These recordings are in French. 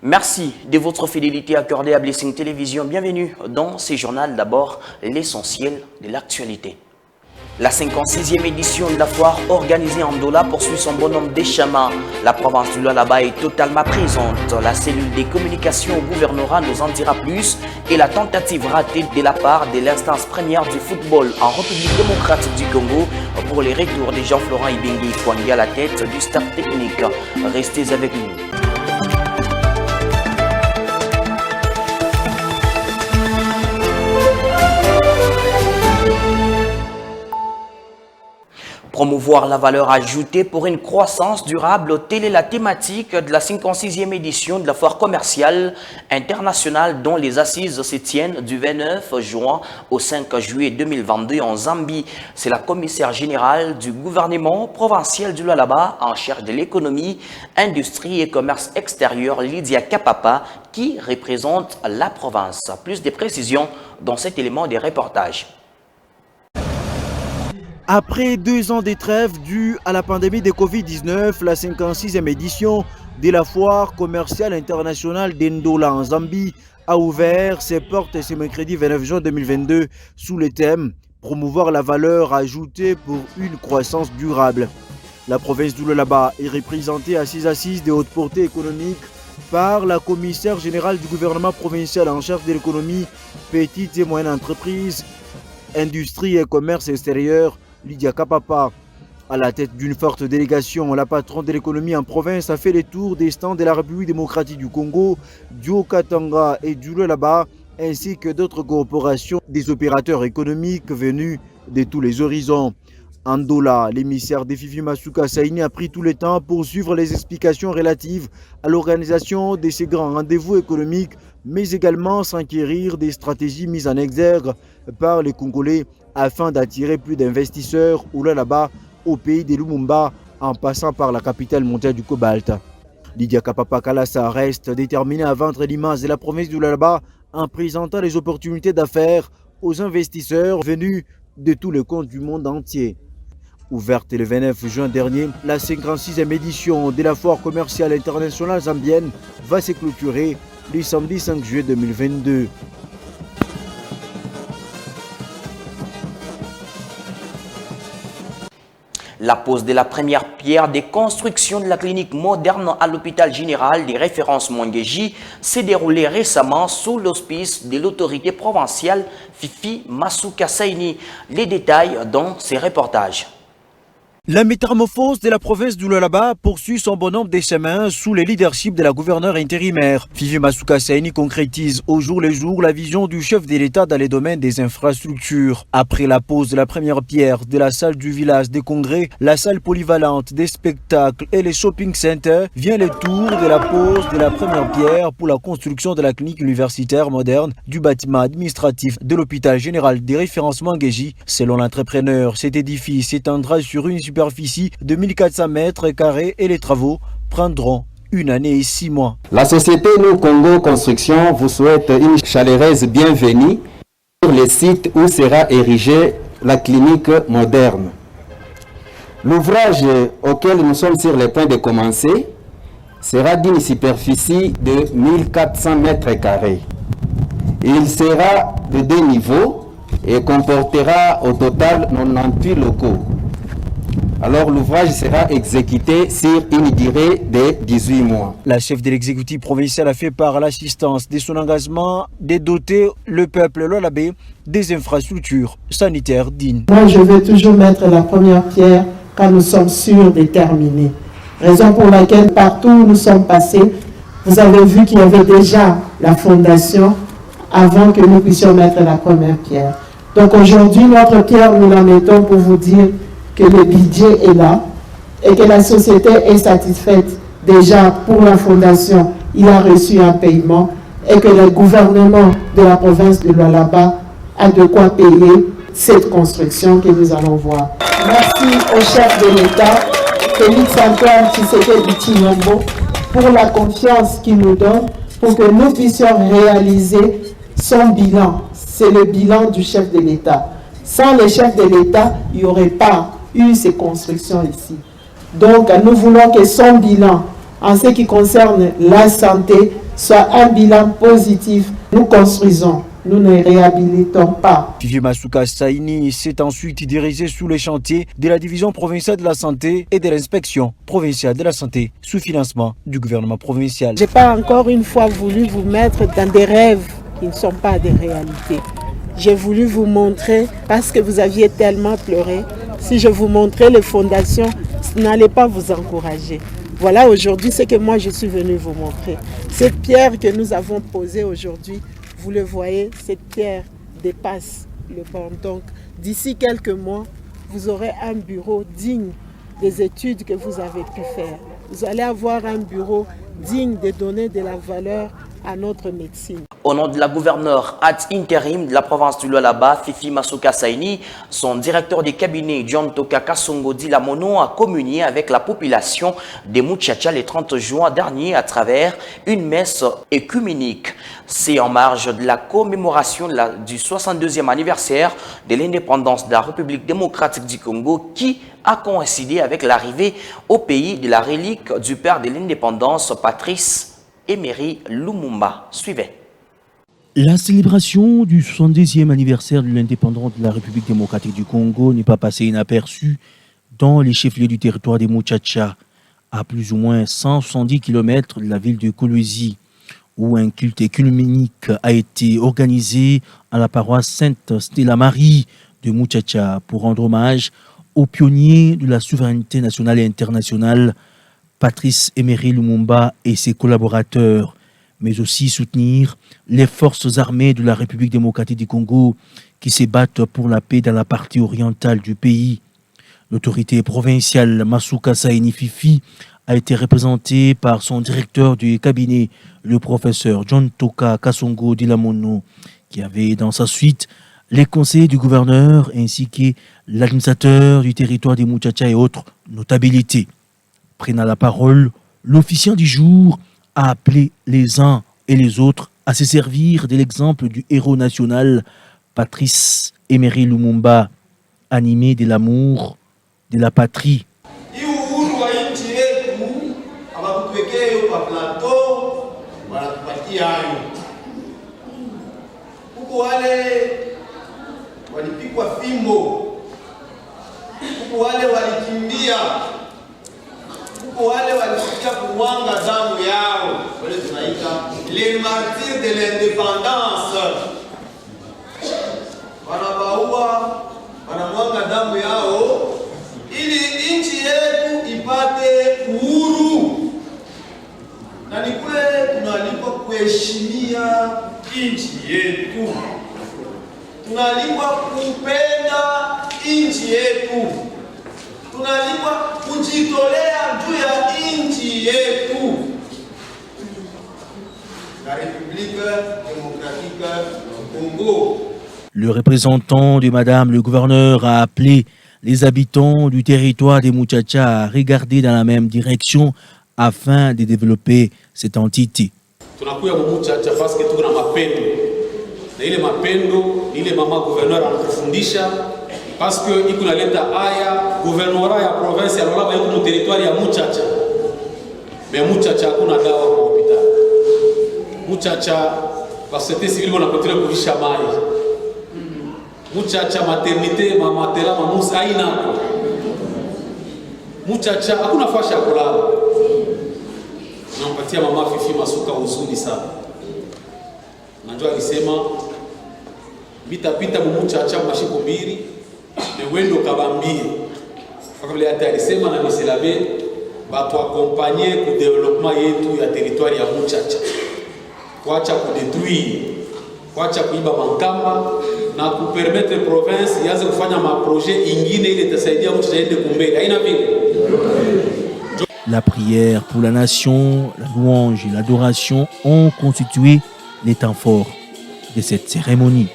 Merci de votre fidélité accordée à Blessing Télévision. Bienvenue dans ce journal. D'abord, l'essentiel de l'actualité. La 56e édition de la foire organisée en Ndola poursuit son bonhomme des chemins. La province du Lualaba est totalement présente. La cellule des communications au gouvernorat nous en dira plus et la tentative ratée de la part de l'instance première du football en République démocratique du Congo pour les retours de Jean-Florent Ibengui Kwangi à la tête du staff technique. Restez avec nous. Promouvoir la valeur ajoutée pour une croissance durable, telle est la thématique de la 56e édition de la foire commerciale internationale dont les assises se tiennent du 29 juin au 5 juillet 2022 en Zambie. C'est la commissaire générale du gouvernement provincial du Lualaba en charge de l'économie, industrie et commerce extérieur, Lydia Kapapa, qui représente la province. Plus de précisions dans cet élément des reportages. Après 2 ans de trêve due à la pandémie de Covid-19, la 56e édition de la foire commerciale internationale d'Ndola en Zambie a ouvert ses portes ce mercredi 29 juin 2022 sous le thème « Promouvoir la valeur ajoutée pour une croissance durable ». La province du Lualaba est représentée à 6 assises de haute portée économique par la commissaire générale du gouvernement provincial en charge de l'économie, petites et moyennes entreprises, industrie et commerce extérieur, Lydia Kapapa. À la tête d'une forte délégation, la patronne de l'économie en province a fait le tour des stands de la République démocratique du Congo, du Haut-Katanga et du Lualaba, ainsi que d'autres corporations des opérateurs économiques venus de tous les horizons. En Ndola, l'émissaire de Fifi Masuka Saini a pris tout le temps pour suivre les explications relatives à l'organisation de ces grands rendez-vous économiques, mais également s'enquérir des stratégies mises en exergue par les Congolais afin d'attirer plus d'investisseurs au Lualaba, au pays de Lumumba, en passant par la capitale mondiale du cobalt. Lydia Kapapa Kalasa reste déterminée à vendre l'image de la province du Lualaba en présentant les opportunités d'affaires aux investisseurs venus de tous les coins du monde entier. Ouverte le 29 juin dernier, la 56e édition de la foire commerciale internationale zambienne va se clôturer le samedi 5 juillet 2022. La pose de la première pierre des constructions de la clinique moderne à l'hôpital général des références Mwangeji s'est déroulée récemment sous l'auspice de l'autorité provinciale Fifi Masuka Saini. Les détails dans ces reportages. La métamorphose de la province du Lualaba poursuit son bonhomme des chemins sous le leadership de la gouverneure intérimaire. Fifi Masuka Saini concrétise au jour le jour la vision du chef de l'État dans les domaines des infrastructures. Après la pose de la première pierre de la salle du village des congrès, la salle polyvalente des spectacles et les shopping centers, vient le tour de la pose de la première pierre pour la construction de la clinique universitaire moderne du bâtiment administratif de l'hôpital général des références Mwangeji. Selon l'entrepreneur, cet édifice s'étendra sur une superficie de 1400 mètres carrés et les travaux prendront 1 année et 6 mois. La société Nous Congo Construction vous souhaite une chaleureuse bienvenue sur le site où sera érigée la clinique moderne. L'ouvrage auquel nous sommes sur le point de commencer sera d'une superficie de 1400 mètres carrés. Il sera de 2 niveaux et comportera au total 98 locaux. Alors l'ouvrage sera exécuté sur une durée de 18 mois. La chef de l'exécutif provincial a fait part à l'assistance de son engagement de doter le peuple lualabais des infrastructures sanitaires dignes. Moi, je vais toujours mettre la première pierre quand nous sommes sûrs de terminer. Raison pour laquelle partout où nous sommes passés, vous avez vu qu'il y avait déjà la fondation avant que nous puissions mettre la première pierre. Donc aujourd'hui, notre pierre, nous la mettons pour vous dire que le budget est là et que la société est satisfaite déjà pour la fondation. Il a reçu un paiement et que le gouvernement de la province de Lualaba a de quoi payer cette construction que nous allons voir. Merci au chef de l'État, Félix-Antoine Tshisekedi Tshilombo, pour la confiance qu'il nous donne pour que nous puissions réaliser son bilan. C'est le bilan du chef de l'État. Sans le chef de l'État, il n'y aurait pas eu ces constructions ici. Donc, nous voulons que son bilan, en ce qui concerne la santé, soit un bilan positif. Nous construisons, nous ne réhabilitons pas. Vivier Masuka Saini s'est ensuite dirigé sous les chantiers de la division provinciale de la santé et de l'inspection provinciale de la santé sous financement du gouvernement provincial. Je n'ai pas encore une fois voulu vous mettre dans des rêves qui ne sont pas des réalités. J'ai voulu vous montrer, parce que vous aviez tellement pleuré, si je vous montrais les fondations, ce n'allait pas vous encourager. Voilà aujourd'hui ce que moi je suis venu vous montrer. Cette pierre que nous avons posée aujourd'hui, vous le voyez, cette pierre dépasse le banc. Donc d'ici quelques mois, vous aurez un bureau digne des études que vous avez pu faire. Vous allez avoir un bureau digne de donner de la valeur à notre médecine. Au nom de la gouverneure ad intérim de la province du Lualaba, Fifi Masuka Saini, son directeur de cabinet, John Toka Kasongo Dilamono, a communié avec la population de Muchacha le 30 juin dernier à travers une messe œcuménique. C'est en marge de la commémoration du 62e anniversaire de l'indépendance de la République démocratique du Congo qui a coïncidé avec l'arrivée au pays de la relique du père de l'indépendance, Patrice Emery Lumumba. Suivez. La célébration du 70e anniversaire de l'indépendance de la République démocratique du Congo n'est pas passée inaperçue dans les chefs-lieux du territoire des Muchacha, à plus ou moins 170 km de la ville de Kolwezi, où un culte œcuménique a été organisé à la paroisse Sainte Stella Marie de Muchacha pour rendre hommage au pionnier de la souveraineté nationale et internationale, Patrice Emery Lumumba et ses collaborateurs, mais aussi soutenir les forces armées de la République démocratique du Congo qui se battent pour la paix dans la partie orientale du pays. L'autorité provinciale Masuka Saini Fifi a été représentée par son directeur du cabinet, le professeur John Toka Kasongo Dilamono, qui avait dans sa suite les conseillers du gouverneur ainsi que l'administrateur du territoire des Muchacha et autres notabilités. Prenant la parole, l'officiant du jour a appelé les uns et les autres à se servir de l'exemple du héros national Patrice Emery Lumumba, animé de l'amour de la patrie. wale walikuja kumwanga damu yao, wale tunaita les martyrs de l'indépendance. Wanabaua, wanamwanga damu yao ili nchi yetu ipate uhuru. Na ni kule tunaalikwa kuheshimia nchi yetu, tunaalikwa kupenda nchi yetu, tunaalikwa kujitolea juu ya nchi yetu. La République démocratique du Congo. Le représentant de Madame le gouverneur a appelé les habitants du territoire des Muchacha à regarder dans la même direction afin de développer cette entité. Tunakuya Muchacha parce que tuna mapendo. Na ile mapendo ile mama gouverneur anatufundisha parce que iko naleta aya gouverneur ya province ya Lualaba iko mu territoire ya Muchacha. Mais Muchacha hakuna dawa kwa hospitali. Muchacha société civile wana continuer kuvisha mai. Muchacha maternité mama tela mamusa haina. Muchacha hakuna fasha kulala. Nampatia mama Fifi Masuka huzuni sana. Najua alisema bitapita Muchacha mashiko mbili na wendo kabambie. Kwa vile hata alisema na miselabe batu accompagner ku développement yetu ya territoire ya Muchacha. Kuacha kudetruire, kuacha kuiba mankamba na kupermettre province ianze kufanya maprojet ingine ili itasaidia Muchacha ende kumbele. Haina vile. La prière pour la nation, la louange et l'adoration ont constitué les temps forts de cette cérémonie.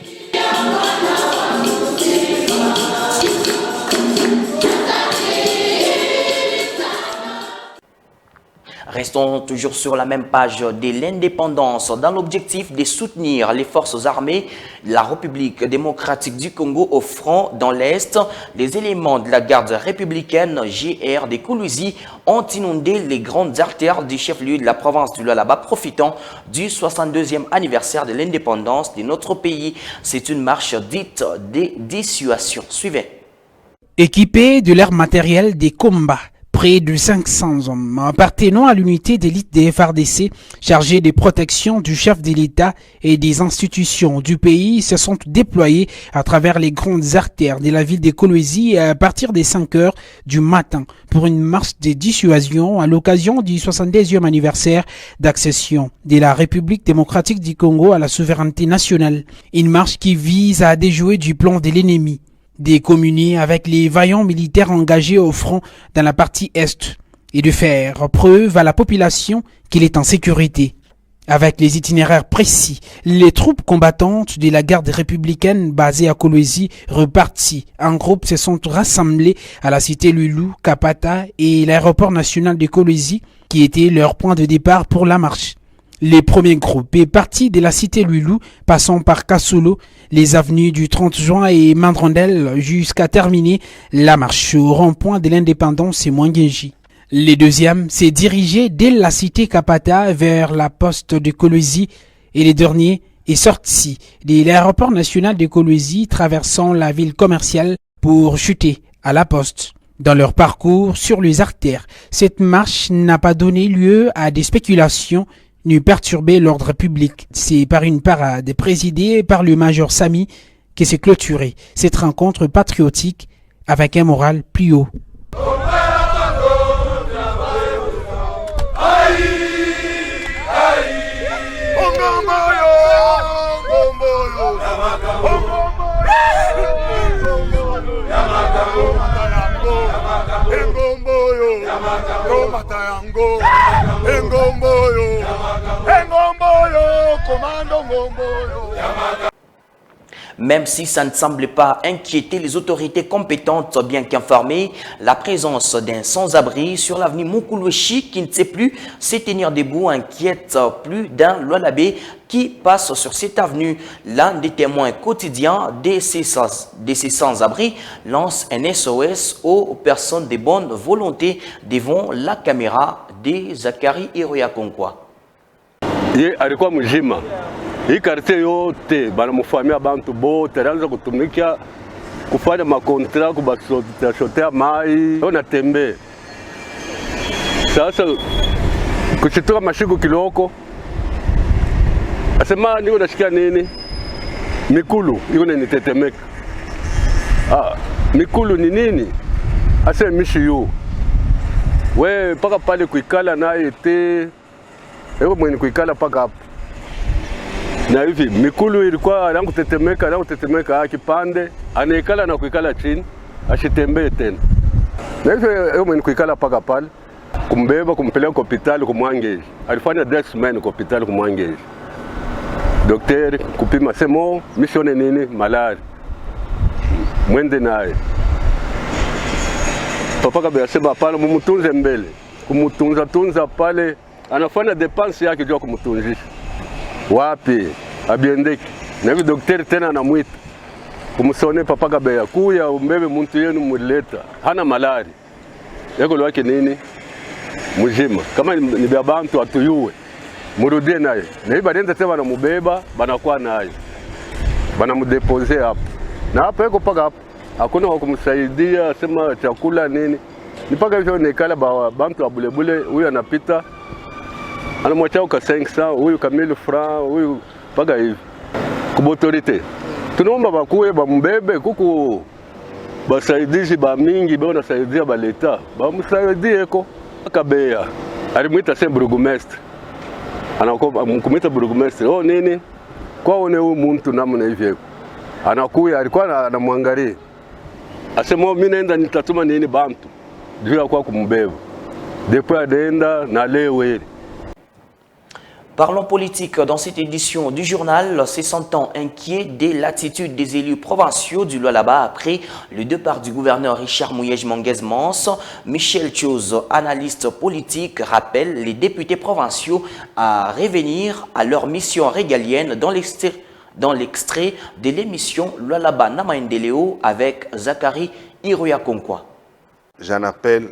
Restons toujours sur la même page de l'indépendance dans l'objectif de soutenir les forces armées de la République démocratique du Congo au front dans l'Est. Les éléments de la garde républicaine GR de Kolwezi ont inondé les grandes artères du chef-lieu de la province du Lualaba, profitant du 62e anniversaire de l'indépendance de notre pays. C'est une marche dite de dissuasion. Suivez. Équipés de leur matériel des combats, près de 500 hommes appartenant à l'unité d'élite des FARDC chargés de protection du chef de l'État et des institutions du pays se sont déployés à travers les grandes artères de la ville de Kolwezi à partir des 5 heures du matin pour une marche de dissuasion à l'occasion du 72e anniversaire d'accession de la République démocratique du Congo à la souveraineté nationale. Une marche qui vise à déjouer du plan de l'ennemi, de communier avec les vaillants militaires engagés au front dans la partie Est et de faire preuve à la population qu'il est en sécurité. Avec les itinéraires précis, les troupes combattantes de la garde républicaine basée à Kolwezi reparties en groupe se sont rassemblées à la cité Lulu, Kapata et l'aéroport national de Kolwezi qui était leur point de départ pour la marche. Les premiers groupes est parti de la cité Lulu, passant par Kasolo, les avenues du 30 juin et Mandrondel jusqu'à terminer la marche au rond-point de l'indépendance et Mwangenji. Les deuxièmes s'est dirigé dès la cité Kapata vers la poste de Kolwezi et les derniers est sorti de l'aéroport national de Kolwezi traversant la ville commerciale pour chuter à la poste. Dans leur parcours sur les artères, cette marche n'a pas donné lieu à des spéculations ni perturber l'ordre public. C'est par une parade présidée par le major Sami que s'est clôturée cette rencontre patriotique avec un moral plus haut. Même si ça ne semble pas inquiéter les autorités compétentes bien qu'informées, la présence d'un sans-abri sur l'avenue Mukulueshi qui ne sait plus se tenir debout inquiète plus d'un Lualabé qui passe sur cette avenue. L'un des témoins quotidiens de ces sans-abri lance un SOS aux personnes de bonne volonté devant la caméra de Zakari Hiroyakonkwa. Alikuwa mjima. Hii quartier yote banamufamia bantu bote alianza kutumikia kufanya makontra kubasotea mai natembe. Sasa kuchitoka mashiku kiloko asema niko nashikia nini mikulu iko nitetemeka. Mikulu ni nini? Ase mishi yu we paka pale kuikala naye te eko mwenye kuikala paka hapo. Na hivi mikulu ilikuwa anakutetemeka akipande anaikala na kuikala chini ashitembee tena. Na hivi yeye mwenye kuikala paka pale kumbeba kumpeleka hospitali kumwangeji. Alifanya dressman kwa hospitali kumwangeji. Daktari kupima semo misione nini malaria. Mwende naye. Papa kabasema pale mumutunze mbele. Kumutunza pale anafanya depense yake jua kumutunzisha. Wapi abiendeki na hivi daktari tena anamwita kumsone papa Kabeya kuya umbebe muntu yenu muleta hana malari yako lwake nini mujima kama ni bya bantu atuyuwe murudie naye na hivi badenza tena banamubeba banakuwa naye banamudepose hapo na hapo yako paka hapo hakuna wa kumsaidia sema chakula nini ni paka hivyo nekala bantu abulebule huyu anapita anamwacha uka 500 huyu ka 1000 francs huyu paga hivi kubotorite tunaomba bakuye bambebe kuku basaidizi ba mingi bona saidia ba leta bamsaidie ko Kabeya alimwita sem burgomestre anakopa mkumita burgomestre nini kwao ne huyu muntu namna hivi anakuya alikuwa anamwangalia asema mimi naenda nitatuma nini bantu juu ya kwa kumbeba depuis adaenda na lewe. Parlons politique dans cette édition du journal, se sentant inquiet de l'attitude des élus provinciaux du Lualaba après le départ du gouverneur Richard Mouyej-Manguez-Mans. Michel Chose, analyste politique, rappelle les députés provinciaux à revenir à leur mission régalienne dans l'extrait de l'émission Lualaba Namaendeleo avec Zachary Iruyakonkwa. J'en appelle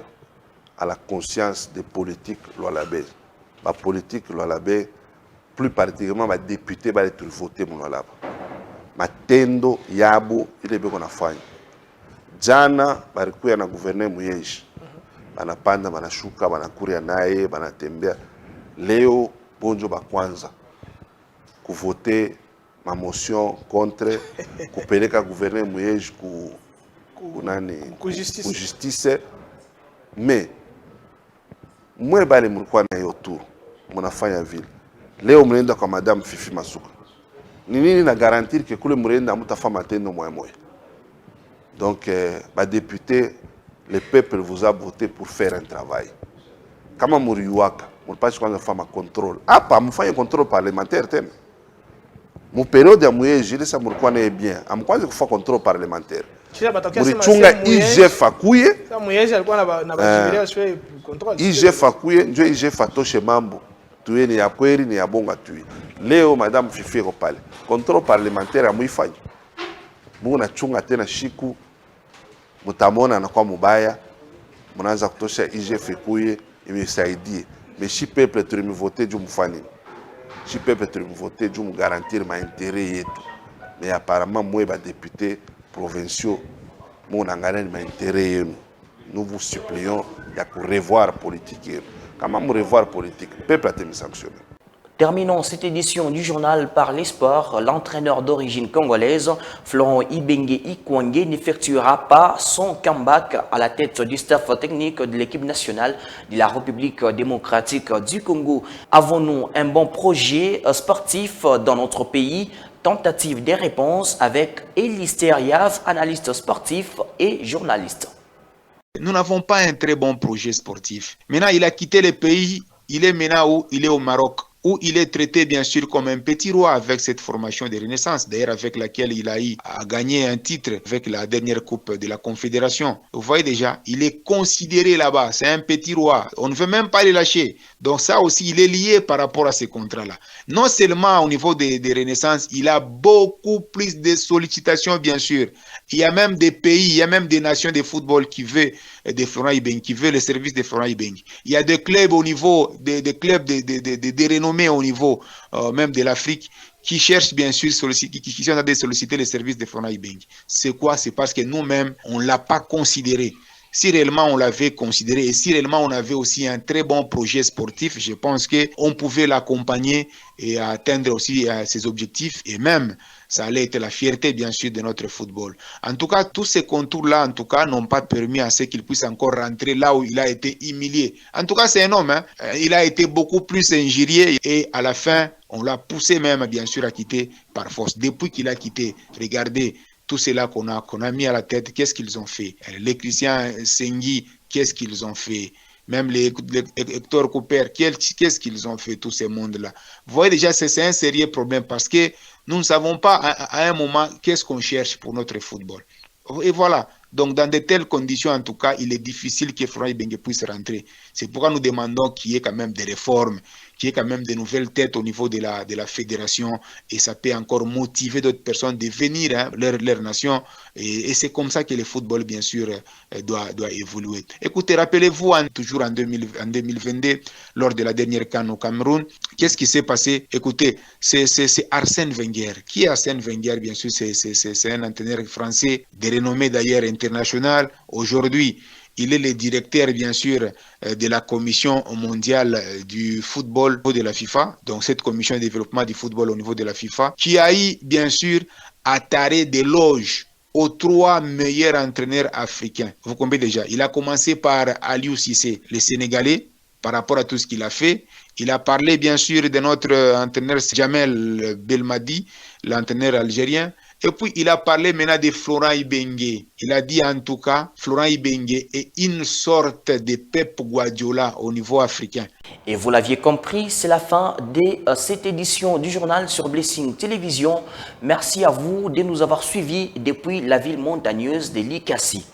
à la conscience des politiques lualabaises. La politique lualabais, plus particulièrement les députés, va être voté mon lualaba. Matendo yabo ile beko nafanya. Jana balikuya na gouverneur Mouyej. Banapanda, banashuka, banakuria naye, banatembea. Leo bonjo bakwanza kuvote ma motion contre kupeleka gouverneur Mouyej ku justice. Mais mwe bale mulikuwa na hiyo tour mnafanya vile leo mnaenda kwa madame Fifi Masuka ni nini na garantir que kule mnaenda mtafa matendo moya moya. Donc ba député, le peuple vous a voté pour faire un travail. Kama muriwaka mnapaswa kwanza kufanya contrôle hapa, mfanye contrôle parlementaire tena mu période ya Mouyej ile sa mulikuwa na bien amkwanza kufanya contrôle parlementaire. Murichunga IGF akuye IGF akuye njo IGF atoshe mambo tuye ni ya kweli ni ya bonga tuye. Leo madame Fifi eko pale contrôle parlementaire amuifanya mungu nachunga tena shiku mutamona na kwa mubaya munaanza kutosha IGF akuye imisaidie. Mais si peuple tulimivote juu mfani si peuple tulimivote juu garantir ma intérêt yetu. Mais apparemment moi ba député provinciaux, mon engagement m'intéresse. Nous vous supplions de revoir politique. Comment revoir politique? Le peuple a été sanctionné. Terminons cette édition du journal par les sports. L'entraîneur d'origine congolaise, Florent Ibenge Ikwangé, n'effectuera pas son comeback à la tête du staff technique de l'équipe nationale de la République démocratique du Congo. Avons-nous un bon projet sportif dans notre pays? Tentative des réponses avec Elister Yav, analyste sportif et journaliste. Nous n'avons pas un très bon projet sportif. Maintenant, il a quitté le pays, il est maintenant où il est au Maroc, où il est traité bien sûr comme un petit roi avec cette formation de Renaissance, d'ailleurs avec laquelle il a gagné un titre avec la dernière Coupe de la Confédération. Vous voyez déjà, il est considéré là-bas, c'est un petit roi, on ne veut même pas le lâcher. Donc ça aussi, il est lié par rapport à ces contrats-là. Non seulement au niveau des Renaissances, il a beaucoup plus de sollicitations bien sûr. Il y a même des pays, il y a même des nations de football qui veulent des Florent Ibenge, qui veulent les services de Florent Ibenge. Il y a des clubs au niveau, des clubs de renommée au niveau même de l'Afrique qui cherchent bien sûr, qui sont en train de solliciter les services de Florent Ibenge. C'est quoi? C'est parce que nous-mêmes, on ne l'a pas considéré. Si réellement on l'avait considéré et si réellement on avait aussi un très bon projet sportif, je pense qu'on pouvait l'accompagner et atteindre aussi ses objectifs et même ça allait être la fierté bien sûr de notre football. En tout cas, tous ces contours-là, en tout cas, n'ont pas permis à ce qu'il puisse encore rentrer là où il a été humilié. En tout cas, c'est un homme, hein. Il a été beaucoup plus injurié et à la fin, on l'a poussé même bien sûr à quitter par force. Depuis qu'il a quitté, regardez, tout cela qu'on a mis à la tête, qu'est-ce qu'ils ont fait? Les Christian Sengui, qu'est-ce qu'ils ont fait? Même les Hector Cooper, qu'est-ce qu'ils ont fait, tous ces mondes-là? Vous voyez déjà, c'est un sérieux problème parce que nous ne savons pas à un moment qu'est-ce qu'on cherche pour notre football. Et voilà. Donc, dans de telles conditions, en tout cas, il est difficile que Florent Ibenge puisse rentrer. C'est pourquoi nous demandons qu'il y ait quand même des réformes, qu'il y ait quand même de nouvelles têtes au niveau de la fédération et ça peut encore motiver d'autres personnes de venir, leur nation. Et c'est comme ça que le football, bien sûr, doit évoluer. Écoutez, rappelez-vous, toujours en 2022, lors de la dernière CAN au Cameroun, qu'est-ce qui s'est passé? Écoutez, c'est Arsène Wenger. Qui est Arsène Wenger? Bien sûr, c'est un entraîneur français, de renommée d'ailleurs internationale. Aujourd'hui, il est le directeur, bien sûr, de la commission mondiale du football de la FIFA, donc cette commission de développement du football au niveau de la FIFA, qui a eu, bien sûr, à tarer des loges aux 3 meilleurs entraîneurs africains. Vous comprenez déjà, il a commencé par Aliou Cissé, le Sénégalais, par rapport à tout ce qu'il a fait. Il a parlé, bien sûr, de notre entraîneur Jamel Belmadi, l'entraîneur algérien. Et puis, il a parlé maintenant de Florent Ibenge. Il a dit en tout cas, Florent Ibenge est une sorte de Pep Guardiola au niveau africain. Et vous l'aviez compris, c'est la fin de cette édition du journal sur Blessing Télévision. Merci à vous de nous avoir suivis depuis la ville montagneuse de Likasi.